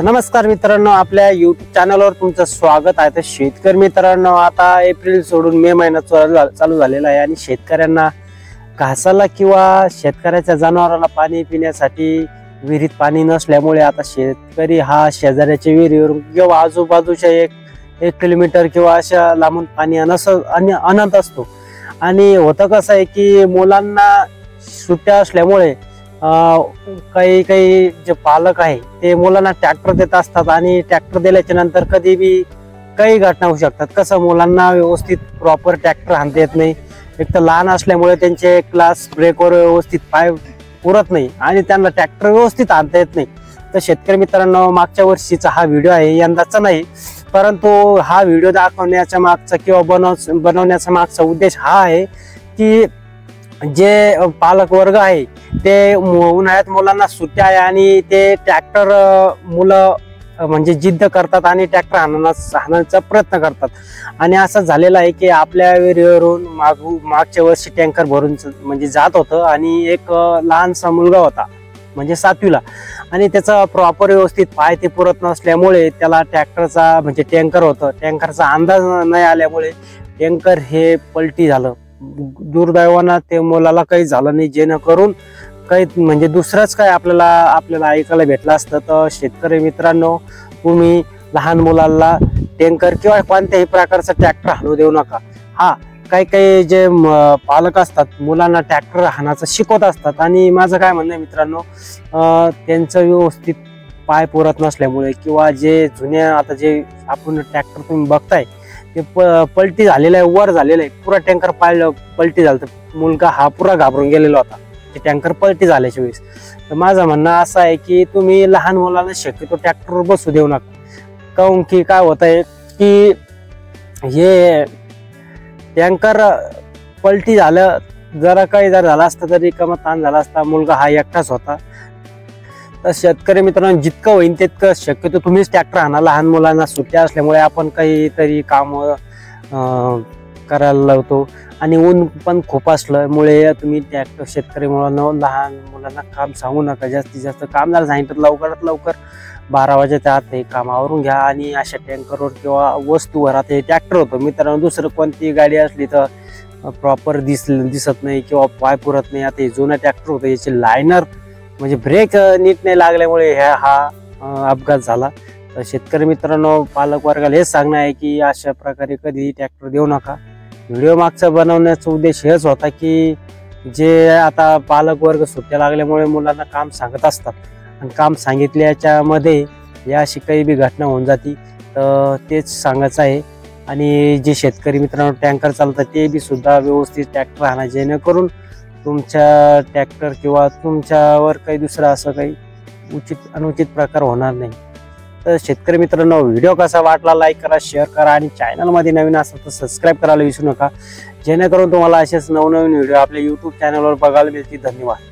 नमस्कार मित्रांनो, आपल्या YouTube चॅनलवर तुमचं स्वागत आहे। तर शेतकरी मित्रांनो, आता एप्रिल सोडून मे महिना चालू झालेला आहे आणि शेतकऱ्यांना घासाला किंवा शेतकऱ्याच्या जनावरांना पाणी पिण्यासाठी विहिरीत पाणी नसल्यामुळे आता शेतकरी हा शेजाऱ्याच्या विहिरीवर किंवा आजूबाजूच्या एक किलोमीटर किंवा अशा लांबून पाणी आणत असतो। आणि होतं कसं आहे की मुलांना सुट्ट्या असल्यामुळे काही जे पालक आहे ते मुलांना ट्रॅक्टर देत असतात आणि ट्रॅक्टर दिल्याच्या नंतर कधी बी काही घटना होऊ शकतात। कसं मुलांना व्यवस्थित प्रॉपर ट्रॅक्टर हाणता येत नाही, एक तर लहान असल्यामुळे त्यांचे क्लास ब्रेकवर व्यवस्थित पाय पुरत नाही आणि त्यांना ट्रॅक्टर व्यवस्थित आणता येत नाही। तर शेतकरी मित्रांनो, मागच्या वर्षीचा हा व्हिडिओ आहे, यंदाचा नाही, परंतु हा व्हिडिओ दाखवण्याचा मागचा किंवा बनवण्याचा मागचा उद्देश हा आहे की जे पालक वर्ग आहे ते उन्हाळ्यात मुलांना सुट्ट्या आहे आणि ते ट्रॅक्टर मुलं म्हणजे जिद्द करतात आणि ट्रॅक्टर हाणण्याचा प्रयत्न करतात। आणि असं झालेलं आहे की आपल्या विहिरीवरून मागच्या वर्षी टँकर भरून म्हणजे जात होतं आणि एक लहानसा मुलगा होता म्हणजे 7वीला, आणि त्याचा प्रॉपर व्यवस्थित पाय ते पुरत नसल्यामुळे त्याला ट्रॅक्टरचा म्हणजे टँकर होतं, टँकरचा अंदाज नाही आल्यामुळे टँकर हे पलटी झालं। दुर्दैवानं ते मुलाला काही झालं नाही, जेणेकरून काही म्हणजे दुसरंच काय आपल्याला ऐकायला भेटलं असतं। तर शेतकरी मित्रांनो, तुम्ही लहान मुलाला टँकर किंवा कोणत्याही प्रकारचा ट्रॅक्टर हाणू देऊ नका। हा, काही जे पालक असतात मुलांना ट्रॅक्टर हाणायचं शिकवत असतात आणि माझं काय म्हणणं आहे मित्रांनो, त्यांचं व्यवस्थित पाय पुरत नसल्यामुळे किंवा जे जुन्या आता जे आपण ट्रॅक्टर तुम्ही बघताय ते पलटी झालेलं आहे, वर झालेलं आहे, पुरा टँकर पलटी झालं। मुलगा हा पुरा घाबरून गेलेला होता ते टँकर पलटी झाल्याच्या वेळेस। तर माझं म्हणणं असं आहे की तुम्ही लहान मुलांना शक्यतो ट्रॅक्टरवर बसू देऊ नका, काऊन की काय होत आहे की हे टँकर पलटी झालं, जरा काही जर झालं असतं तरी कमी ताण झाला असता, मुलगा हा एकटाच होता। तर शेतकरी मित्रांनो, जितकं होईल तितकं शक्यतो तुम्हीच ट्रॅक्टर आणा। लहान मुलांना सुट्ट्या असल्यामुळे आपण काहीतरी काम करायला लावतो आणि ऊन पण खूप असल्यामुळे तुम्ही ट्रॅक्टर शेतकरी मुलांना लहान मुलांना काम सांगू नका। जास्तीत जास्त काम जर सांगितलं लवकरात लवकर 12 वाजेच्या आत हे काम आवरून घ्या आणि अशा टँकरवर किंवा वस्तूवर आता हे ट्रॅक्टर होतं मित्रांनो, दुसरं कोणती गाडी असली तर प्रॉपर दिसत नाही किंवा पाय पुरत नाही। आता हे जुनं ट्रॅक्टर होतं, याचे लायनर म्हणजे ब्रेक नीट नाही लागल्यामुळे हा अपघात झाला। तर शेतकरी मित्रांनो, पालक वर्गाला हेच सांगणं आहे की अशा प्रकारे कधी ट्रॅक्टर देऊ नका। व्हिडिओ मागचा बनवण्याचा उद्देश हेच होता की जे आता पालक वर्ग सुट्ट्या लागल्यामुळे मुलांना काम सांगत असतात आणि काम सांगितल्याच्या मध्ये या अशी काही बी घटना होऊन जाती, तर तेच सांगायचं आहे। आणि जे शेतकरी मित्रांनो टँकर चालतात ते बी सुद्धा व्यवस्थित ट्रॅक्टर आणा, जेणेकरून तुमच्या ट्रॅक्टर किंवा तुमच्यावर काही दुसरा असं काही अनुचित प्रकार होणार नाही। तर शेतकरी मित्रांनो, व्हिडिओ कसा वाटला लाईक करा, शेअर करा आणि चॅनलमध्ये नवीन असेल तर सबस्क्राईब करायला विसरू नका, जेणेकरून तुम्हाला असेच नवनवीन व्हिडिओ आपल्या YouTube चॅनलवर बघायला मिळतील। धन्यवाद।